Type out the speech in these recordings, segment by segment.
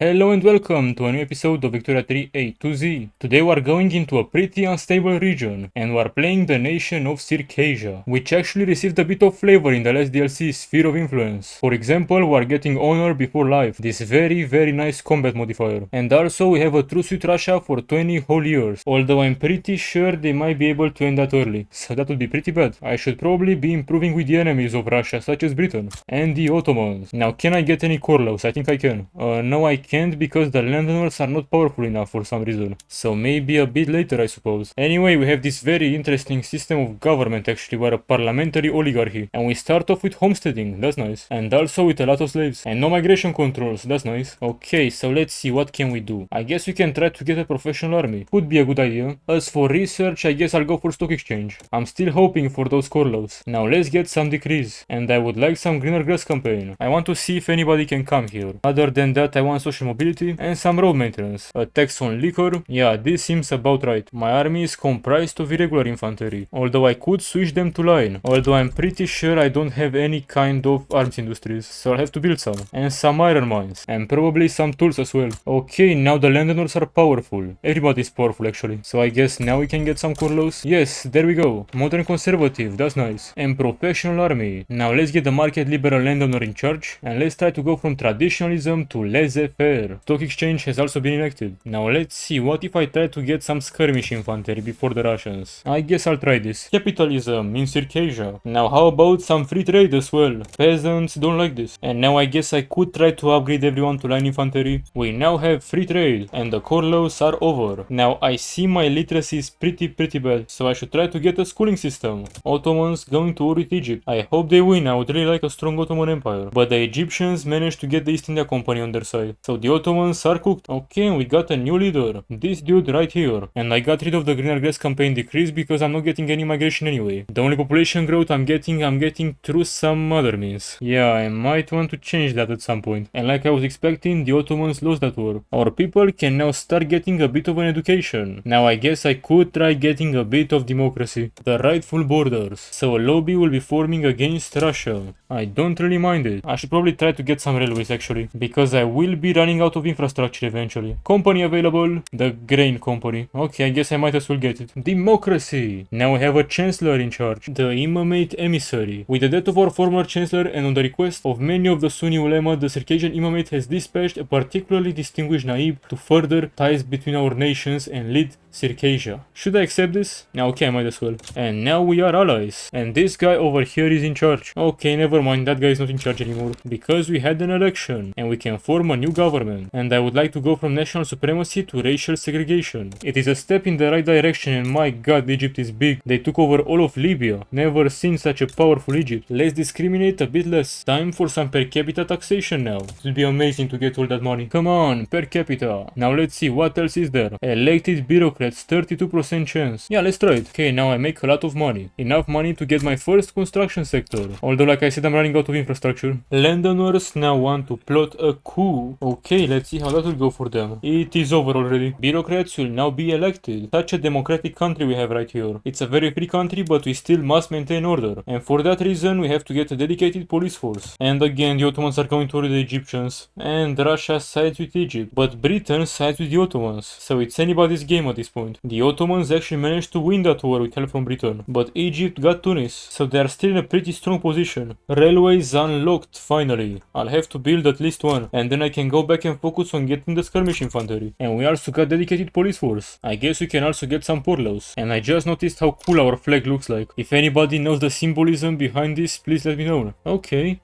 Hello and welcome to a new episode of Victoria 3 A to Z. Today we are going into a pretty unstable region, and we are playing the nation of Circassia, which actually received a bit of flavor in the last DLC Sphere of Influence. For example, we are getting Honor Before Life, this very nice combat modifier. And also we have a truce with Russia for 20 whole years, although I'm pretty sure they might be able to end that early, so that would be pretty bad. I should probably be improving with the enemies of Russia, such as Britain, and the Ottomans. Now, can I get any core laws? I think I can. No, I can't because the landowners are not powerful enough for some reason. So maybe a bit later, I suppose. Anyway, we have this very interesting system of government actually, where a parliamentary oligarchy. And we start off with homesteading, that's nice. And also with a lot of slaves. And no migration controls, that's nice. Okay, so let's see, what can we do? I guess we can try to get a professional army. Could be a good idea. As for research, I guess I'll go for stock exchange. I'm still hoping for those core laws. Now let's get some decrees. And I would like some greener grass campaign. I want to see if anybody can come here. Other than that, I want social mobility and some road maintenance. A tax on liquor. Yeah, this seems about right. My army is comprised of irregular infantry, although I could switch them to line. Although I'm pretty sure I don't have any kind of arms industries, so I'll have to build some. And some iron mines. And probably some tools as well. Okay, now the landowners are powerful. Everybody's powerful actually. So I guess now we can get some core laws. Yes, there we go. Modern conservative, that's nice. And professional army. Now let's get the market liberal landowner in charge. And let's try to go from traditionalism to laissez-faire. Stock exchange has also been elected. Now let's see, what if I try to get some skirmish infantry before the Russians? I guess I'll try this. Capitalism in Circassia. Now how about some free trade as well? Peasants don't like this. And now I guess I could try to upgrade everyone to line infantry. We now have free trade and the core laws are over. Now I see my literacy is pretty bad, so I should try to get a schooling system. Ottomans going to war with Egypt. I hope they win. I would really like a strong Ottoman empire. But the Egyptians managed to get the East India Company on their side. So the Ottomans are cooked. Okay, we got a new leader. This dude right here. And I got rid of the greener grass campaign decrease because I'm not getting any migration anyway. The only population growth I'm getting through some other means. Yeah, I might want to change that at some point. And like I was expecting, the Ottomans lost that war. Our people can now start getting a bit of an education. Now I guess I could try getting a bit of democracy. The rightful borders. So a lobby will be forming against Russia. I don't really mind it. I should probably try to get some railways actually, because I will be running out of infrastructure eventually. Company available, the grain company. Okay, I guess I might as well get it. Democracy. Now we have a chancellor in charge, the imamate emissary. With the death of our former chancellor and on the request of many of the Sunni ulema, the Circassian imamate has dispatched a particularly distinguished naib to further ties between our nations and lead Circassia. Should I accept this? Okay, I might as well. And now we are allies. And this guy over here is in charge. Okay, never mind, that guy is not in charge anymore. Because we had an election and we can form a new government. And I would like to go from national supremacy to racial segregation. It is a step in the right direction, and my god, Egypt is big. They took over all of Libya. Never seen such a powerful Egypt. Let's discriminate a bit less. Time for some per capita taxation now. It will be amazing to get all that money. Come on, per capita. Now let's see what else is there. Elected bureaucrats, 32% chance. Yeah, let's try it. Okay, now I make a lot of money. Enough money to get my first construction sector. Although like I said, I'm running out of infrastructure. Landowners now want to plot a coup. Okay, let's see how that will go for them. It is over already. Bureaucrats will now be elected. Such a democratic country we have right here. It's a very free country, but we still must maintain order. And for that reason, we have to get a dedicated police force. And again, the Ottomans are going to the Egyptians. And Russia sides with Egypt. But Britain sides with the Ottomans. So it's anybody's game at this point. The Ottomans actually managed to win that war with help from Britain. But Egypt got Tunis. So they are still in a pretty strong position. Railways unlocked, finally. I'll have to build at least one. And then I can go back and focus on getting the skirmish infantry. And we also got dedicated police force. I guess we can also get some poor laws. And I just noticed how cool our flag looks like. If anybody knows the symbolism behind this, please let me know. Okay,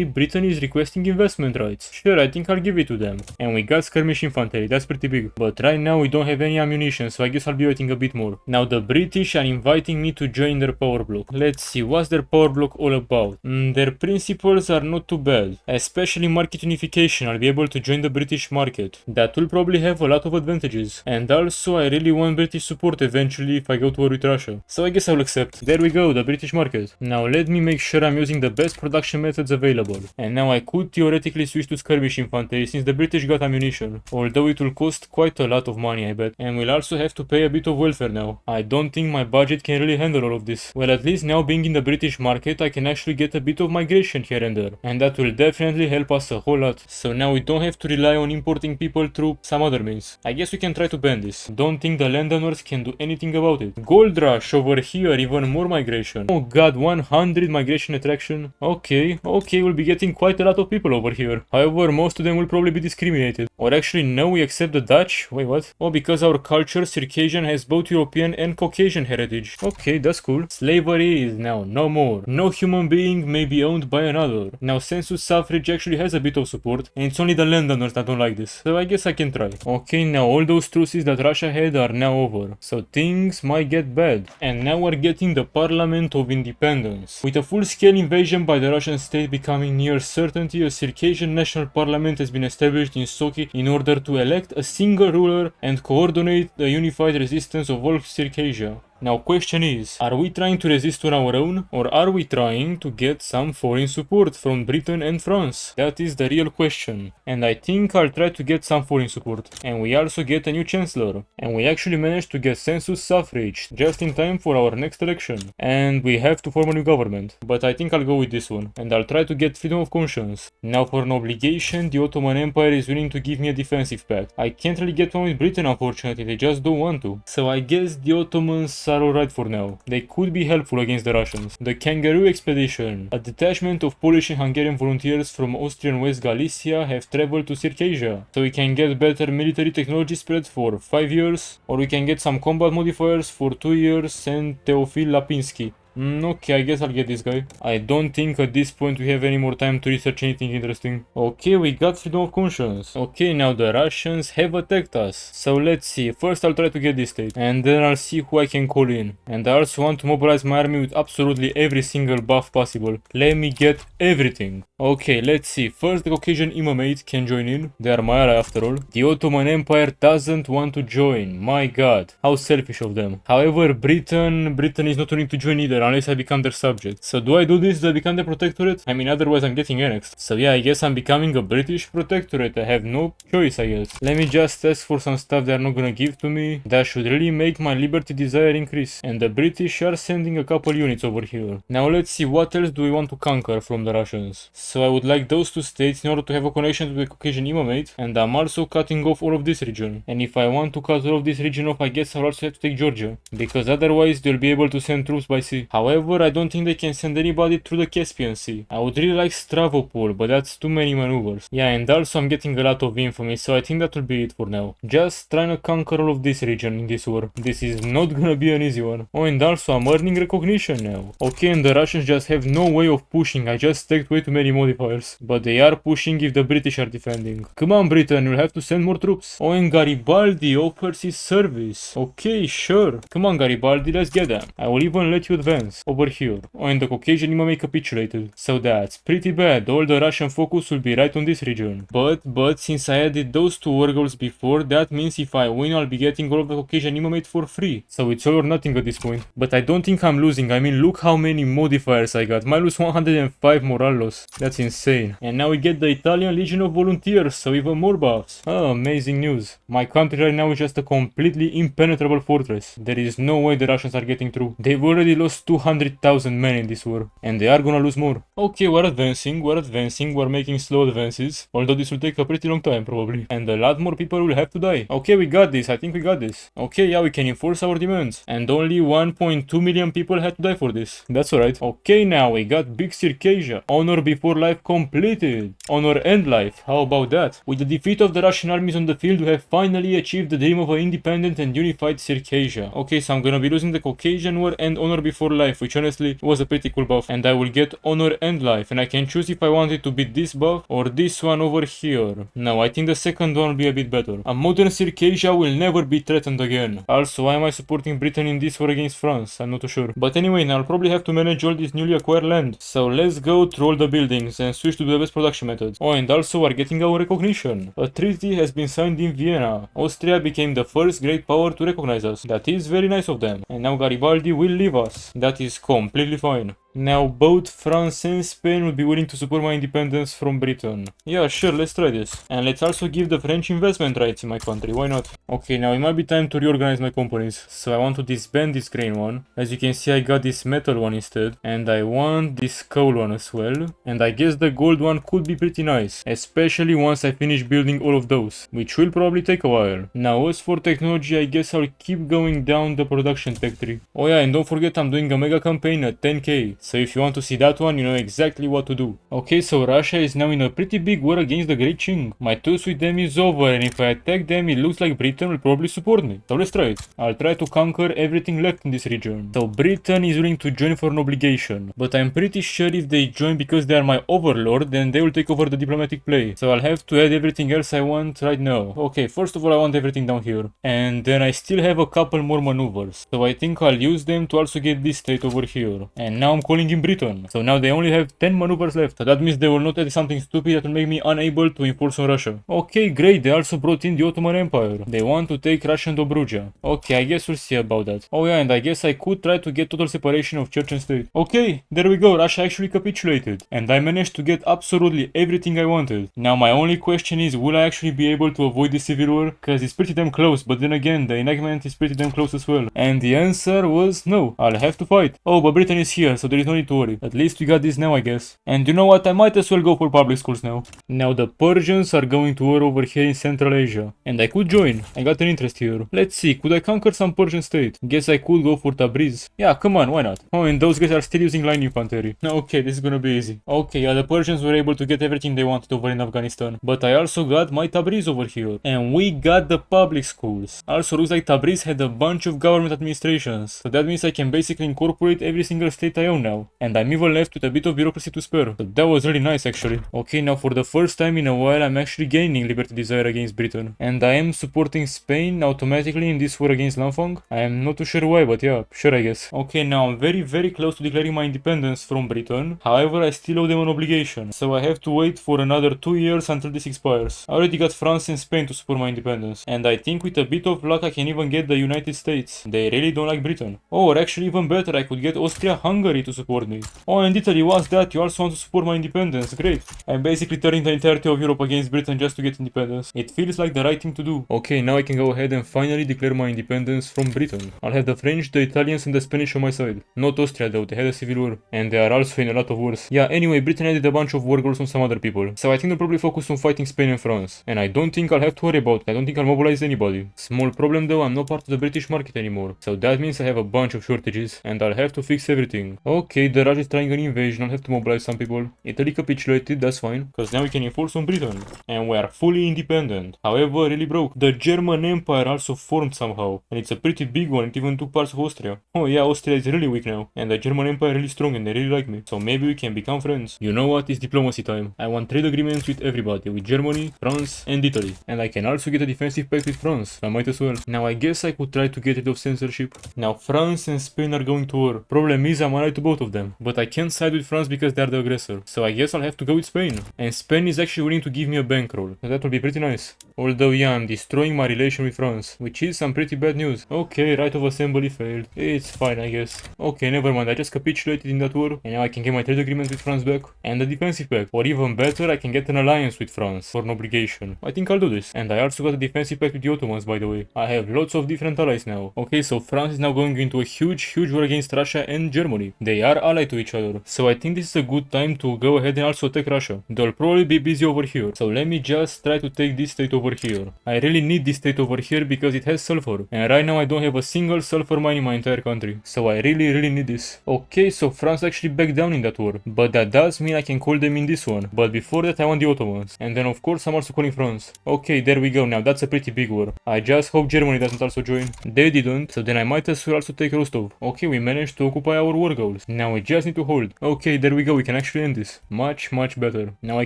Britain is requesting investment rights. Sure, I think I'll give it to them. And we got skirmish infantry, that's pretty big. But right now we don't have any ammunition, so I guess I'll be waiting a bit more. Now the British are inviting me to join their power bloc. Let's see, what's their power bloc all about? Their principles are not too bad. Especially market unification, I'll be able to join the British market. That will probably have a lot of advantages. And also I really want British support eventually if I go to war with Russia. So I guess I'll accept. There we go, the British market. Now let me make sure I'm using the best production methods available. And now I could theoretically switch to skirmish infantry since the British got ammunition. Although it will cost quite a lot of money, I bet. And we'll also have to pay a bit of welfare now. I don't think my budget can really handle all of this. Well, at least now being in the British market, I can actually get a bit of migration here and there. And that will definitely help us a whole lot. So now we don't have to rely on importing people through some other means. I guess we can try to ban this. Don't think the landowners can do anything about it. Gold rush over here, even more migration. Oh god, 100 migration attraction. Okay, we'll be getting quite a lot of people over here. However, most of them will probably be discriminated. Or actually, no, we accept the Dutch. Wait, what? Oh, because our culture, Circassian, has both European and Caucasian heritage. Okay, that's cool. Slavery is now no more. No human being may be owned by another. Now, census suffrage actually has a bit of support, and it's only the landowners that don't like this. So I guess I can try. Okay, now all those truces that Russia had are now over. So things might get bad. And now we're getting the Parliament of Independence. With a full-scale invasion by the Russian state becoming near certainty, a Circassian national parliament has been established in Sochi in order to elect a single ruler and coordinate the unified resistance of all Circassia. Now question is, are we trying to resist on our own, or are we trying to get some foreign support from Britain and France? That is the real question. And I think I'll try to get some foreign support. And we also get a new chancellor. And we actually managed to get census suffrage just in time for our next election. And we have to form a new government. But I think I'll go with this one. And I'll try to get freedom of conscience. Now for an obligation, the Ottoman Empire is willing to give me a defensive pact. I can't really get one with Britain, unfortunately, they just don't want to. So I guess the Ottomans are alright for now. They could be helpful against the Russians. The Kangaroo Expedition. A detachment of Polish and Hungarian volunteers from Austrian West Galicia have traveled to Circassia. So we can get better military technology spread for 5 years, or we can get some combat modifiers for 2 years and Teofil Lapinski. Okay, I guess I'll get this guy. I don't think at this point we have any more time to research anything interesting. Okay, we got freedom of conscience. Okay, now the Russians have attacked us. So let's see. First I'll try to get this state, and then I'll see who I can call in. And I also want to mobilize my army with absolutely every single buff possible. Let me get everything. Okay, let's see. First the Caucasian Imamate can join in. They are my ally after all. The Ottoman Empire doesn't want to join. My god, how selfish of them. However, Britain is not willing to join either unless I become their subject. So do I do this to become the protectorate? I mean, otherwise I'm getting annexed. So yeah, I guess I'm becoming a British protectorate. I have no choice, I guess. Let me just ask for some stuff they're not gonna give to me. That should really make my liberty desire increase. And the British are sending a couple units over here. Now let's see, what else do we want to conquer from the Russians? So I would like those two states in order to have a connection to the Caucasian Imamate. And I'm also cutting off all of this region. And if I want to cut all of this region off, I guess I'll also have to take Georgia. Because otherwise they'll be able to send troops by sea. However, I don't think they can send anybody through the Caspian Sea. I would really like Stavropol, but that's too many maneuvers. Yeah, and also I'm getting a lot of infamy, so I think that will be it for now. Just trying to conquer all of this region in this war. This is not gonna be an easy one. Oh, and also I'm earning recognition now. Okay, and the Russians just have no way of pushing. I just stacked way too many modifiers. But they are pushing if the British are defending. Come on, Britain, you'll have to send more troops. Oh, and Garibaldi offers his service. Okay, sure. Come on, Garibaldi, let's get them. I will even let you advance. Over here. Oh, and the Caucasian Imamate capitulated. So that's pretty bad. All the Russian focus will be right on this region. But since I added those two war goals before, that means if I win, I'll be getting all of the Caucasian Imamate for free. So it's all or nothing at this point. But I don't think I'm losing. I mean, look how many modifiers I got. Might lose 105 morale loss. That's insane. And now we get the Italian Legion of Volunteers, so even more buffs. Oh, amazing news. My country right now is just a completely impenetrable fortress. There is no way the Russians are getting through. They've already lost 200,000 men in this war, and they are gonna lose more. Okay, we're advancing, we're making slow advances, although this will take a pretty long time probably, and a lot more people will have to die. Okay, we got this, I think we got this. Okay, yeah, we can enforce our demands, and only 1.2 million people had to die for this. That's alright. Okay, now we got Big Circassia. Honor before life completed. Honor and life, how about that? With the defeat of the Russian armies on the field, we have finally achieved the dream of an independent and unified Circassia. Okay, so I'm gonna be losing the Caucasian war and honor before life, which honestly was a pretty cool buff, and I will get honor and life, and I can choose if I wanted to beat this buff or this one over here. Now I think the second one will be a bit better. A modern Circassia will never be threatened again. Also, why am I supporting Britain in this war against France? I'm not too sure. But anyway, now I'll probably have to manage all this newly acquired land. So let's go through all the buildings and switch to the best production method. Oh, and also we're getting our recognition. A treaty has been signed in Vienna. Austria became the first great power to recognize us. That is very nice of them. And now Garibaldi will leave us. That is completely fine. Now both France and Spain would be willing to support my independence from Britain. Yeah, sure, let's try this. And let's also give the French investment rights in my country, why not? Okay, now it might be time to reorganize my companies. So I want to disband this grain one. As you can see, I got this metal one instead. And I want this coal one as well. And I guess the gold one could be pretty nice. Especially once I finish building all of those. Which will probably take a while. Now as for technology, I guess I'll keep going down the production tech tree. Oh yeah, and don't forget I'm doing a mega campaign at 10k. So if you want to see that one, you know exactly what to do. Okay, so Russia is now in a pretty big war against the Great Qing. My truce with them is over, and if I attack them, it looks like Britain will probably support me. So let's try it. I'll try to conquer everything left in this region. So Britain is willing to join for an obligation. But I'm pretty sure if they join because they are my overlord, then they will take over the diplomatic play. So I'll have to add everything else I want right now. Okay, first of all I want everything down here. And then I still have a couple more maneuvers. So I think I'll use them to also get this state over here. And now I'm calling in Britain. So now they only have 10 maneuvers left. So that means they will not add something stupid that will make me unable to enforce on Russia. Okay, great. They also brought in the Ottoman Empire. They want to take Russian Dobruja. Okay, I guess we'll see about that. Oh yeah, and I guess I could try to get total separation of church and state. Okay, there we go. Russia actually capitulated. And I managed to get absolutely everything I wanted. Now my only question is, will I actually be able to avoid the civil war? Cause it's pretty damn close, but then again, the enactment is pretty damn close as well. And the answer was no. I'll have to fight. Oh, but Britain is here, so there is no need to worry. At least we got this now, I guess. And you know what? I might as well go for public schools now. Now the Persians are going to war over here in Central Asia. And I could join. I got an interest here. Let's see, could I conquer some Persian state? Guess I could go for Tabriz. Yeah, come on, why not? Oh, and those guys are still using line infantry. Okay, this is gonna be easy. Okay, yeah, the Persians were able to get everything they wanted over in Afghanistan. But I also got my Tabriz over here. And we got the public schools. Also looks like Tabriz had a bunch of government administrations. So that means I can basically incorporate every single state I own now. And I'm even left with a bit of bureaucracy to spare. So that was really nice actually. Okay, now for the first time in a while I'm actually gaining liberty desire against Britain. And I am supporting Spain automatically in this war against Lanfang. I am not too sure why, but yeah, sure I guess. Okay, now I'm very close to declaring my independence from Britain. However, I still owe them an obligation. So I have to wait for another 2 years until this expires. I already got France and Spain to support my independence. And I think with a bit of luck I can even get the United States. They really don't like Britain. Oh, or actually even better, I could get Austria-Hungary to support me. Oh, and Italy, what's that? You also want to support my independence. Great. I'm basically turning the entirety of Europe against Britain just to get independence. It feels like the right thing to do. Okay, now I can go ahead and finally declare my independence from Britain. I'll have the French, the Italians and the Spanish on my side. Not Austria though, they had a civil war. And they are also in a lot of wars. Yeah, anyway, Britain added a bunch of war goals on some other people. So I think they'll probably focus on fighting Spain and France. And I don't think I'll have to worry about it. I don't think I'll mobilize anybody. Small problem though, I'm not part of the British market anymore. So that means I have a bunch of shortages. And I'll have to fix everything. Okay, the Raj is trying an invasion. I'll have to mobilize some people. Italy capitulated, that's fine. Because now we can enforce on Britain. And we are fully independent. However, really broke. The German Empire also formed somehow. And it's a pretty big one. It even took parts of Austria. Oh yeah, Austria is really weak now. And the German Empire really strong and they really like me. So maybe we can become friends. You know what? It's diplomacy time. I want trade agreements with everybody. With Germany, France and Italy. And I can also get a defensive pact with France. I might as well. Now I guess I could try to get rid of censorship. Now France and Spain are going to war. Problem is I'm allied to both of them. But I can't side with France because they are the aggressor. So I guess I'll have to go with Spain. And Spain is actually willing to give me a bankroll. So that will be pretty nice. Although yeah, I'm destroying my relation with France. Which is some pretty bad news. Okay, right of assembly failed. It's fine I guess. Okay, never mind. I just capitulated in that war. And now I can get my trade agreement with France back. And a defensive pact. Or even better, I can get an alliance with France. For an obligation. I think I'll do this. And I also got a defensive pact with the Ottomans by the way. I have lots of different allies now. Okay, so France is now going into a huge war against Russia and Germany. They are allied to each other. So I think this is a good time to go ahead and also attack Russia. They'll probably be busy over here. So let me just try to take this state over here. I really need this state over here because it has sulfur. And right now I don't have a single sulfur mine in my entire country. So I really need this. Okay, so France actually backed down in that war. But that does mean I can call them in this one. But before that I want the Ottomans. And then of course I'm also calling France. Okay, there we go. Now that's a pretty big war. I just hope Germany doesn't also join. They didn't. So then I might as well also take Rostov. Okay, we managed to occupy our war goals. Now we just need to hold. Okay, there we go. We can actually end this. Much better. Now I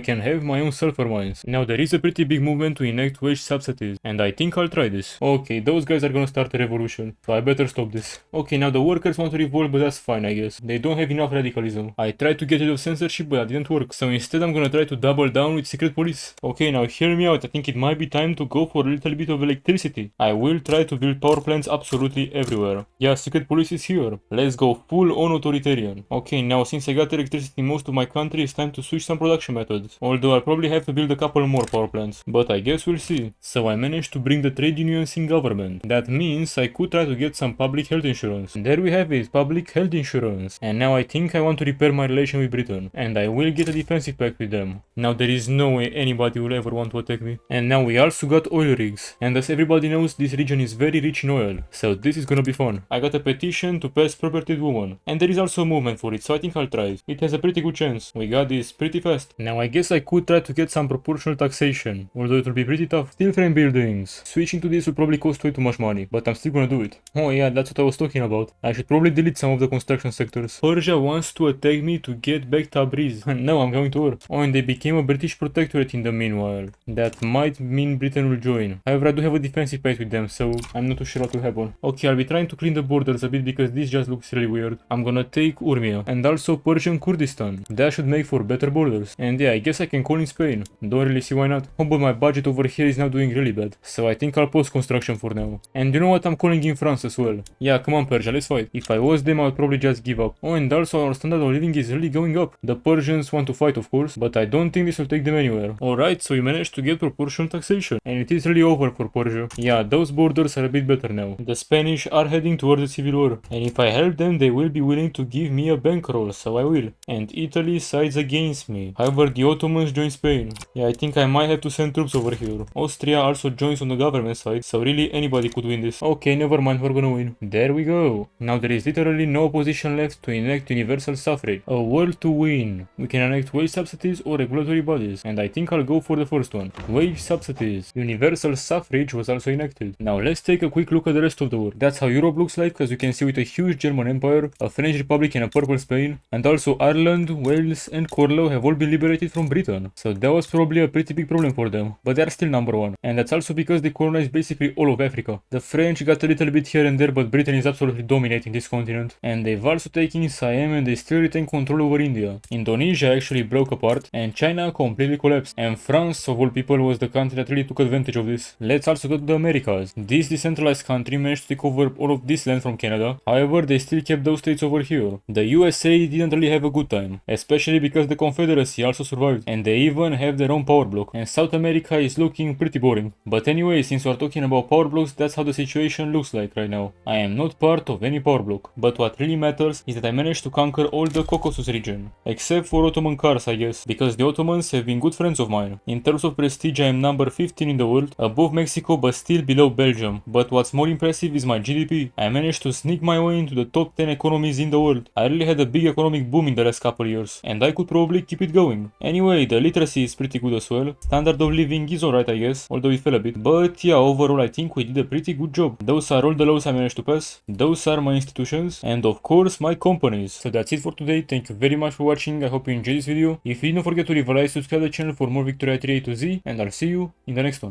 can have my own sulfur mines. Now there is a pretty big movement to enact wage subsidies. And I think I'll try this. Okay, those guys are gonna start a revolution. So I better stop this. Okay, now the workers want to revolt, but that's fine I guess. They don't have enough radicalism. I tried to get rid of censorship, but that didn't work. So instead I'm gonna try to double down with secret police. Okay, now hear me out. I think it might be time to go for a little bit of electricity. I will try to build power plants absolutely everywhere. Yeah, secret police is here. Let's go full on authoritarian. agrarian. Okay, now since I got electricity in most of my country, it's time to switch some production methods. Although I'll probably have to build a couple more power plants. But I guess we'll see. So I managed to bring the trade unions in government. That means I could try to get some public health insurance. There we have it, public health insurance. And now I think I want to repair my relation with Britain. And I will get a defensive pact with them. Now there is no way anybody will ever want to attack me. And now we also got oil rigs. And as everybody knows, this region is very rich in oil. So this is gonna be fun. I got a petition to pass property woman. And there is also a movement for it, so I think I'll try it. It has a pretty good chance. We got this pretty fast. Now I guess I could try to get some proportional taxation. Although it will be pretty tough. Steel frame buildings. Switching to this will probably cost way too much money. But I'm still gonna do it. Oh yeah, that's what I was talking about. I should probably delete some of the construction sectors. Persia wants to attack me to get back Tabriz. No, I'm going to war. Oh, and they became a British protectorate in the meanwhile. That might mean Britain will join. However, I do have a defensive pact with them, so I'm not too sure what will happen. Okay, I'll be trying to clean the borders a bit because this just looks really weird. I'm gonna take Urmia and also Persian Kurdistan. That should make for better borders. And yeah, I guess I can call in Spain. Don't really see why not. Oh, but my budget over here is now doing really bad. So I think I'll pause construction for now. And you know what, I'm calling in France as well. Yeah, come on Persia, let's fight. If I was them, I would probably just give up. Oh, and also our standard of living is really going up. The Persians want to fight, of course, but I don't think this will take them anywhere. Alright, so we managed to get proportional taxation. And it is really over for Persia. Yeah, those borders are a bit better now. The Spanish are heading towards the civil war. And if I help them, they will be willing to give me a bankroll, so I will. And Italy sides against me. However, the Ottomans join Spain. Yeah, I think I might have to send troops over here. Austria also joins on the government side, so really anybody could win this. Okay, never mind, we're gonna win. There we go. Now there is literally no opposition left to enact universal suffrage. A world to win. We can enact wage subsidies or regulatory bodies, and I think I'll go for the first one. Wage subsidies. Universal suffrage was also enacted. Now let's take a quick look at the rest of the world. That's how Europe looks like, as you can see, with a huge German empire, a French republic and a purple Spain, and also Ireland, Wales and Cornwall have all been liberated from Britain. So that was probably a pretty big problem for them, but they're still number one. And that's also because they colonized basically all of Africa. The French got a little bit here and there, but Britain is absolutely dominating this continent. And they've also taken Siam and they still retain control over India. Indonesia actually broke apart and China completely collapsed. And France, of all people, was the country that really took advantage of this. Let's also go to the Americas. This decentralized country managed to take over all of this land from Canada. However, they still kept those states over here. The USA didn't really have a good time, especially because the Confederacy also survived. And they even have their own power block. And South America is looking pretty boring. But anyway, since we're talking about power blocks, that's how the situation looks like right now. I am not part of any power block. But what really matters is that I managed to conquer all the Caucasus region. Except for Ottoman cars, I guess. Because the Ottomans have been good friends of mine. In terms of prestige, I am number 15 in the world. Above Mexico, but still below Belgium. But what's more impressive is my GDP. I managed to sneak my way into the top 10 economies in the world. I really had a big economic boom in the last couple years. And I could probably keep it going. Anyway, the literacy is pretty good as well. Standard of living is alright, I guess. Although it fell a bit. But yeah, overall I think we did a pretty good job. Those are all the laws I managed to pass. Those are my institutions. And of course my companies. So that's it for today. Thank you very much for watching. I hope you enjoyed this video. If you did, don't forget to leave a like, subscribe to the channel for more Victoria 3A to Z. And I'll see you in the next one.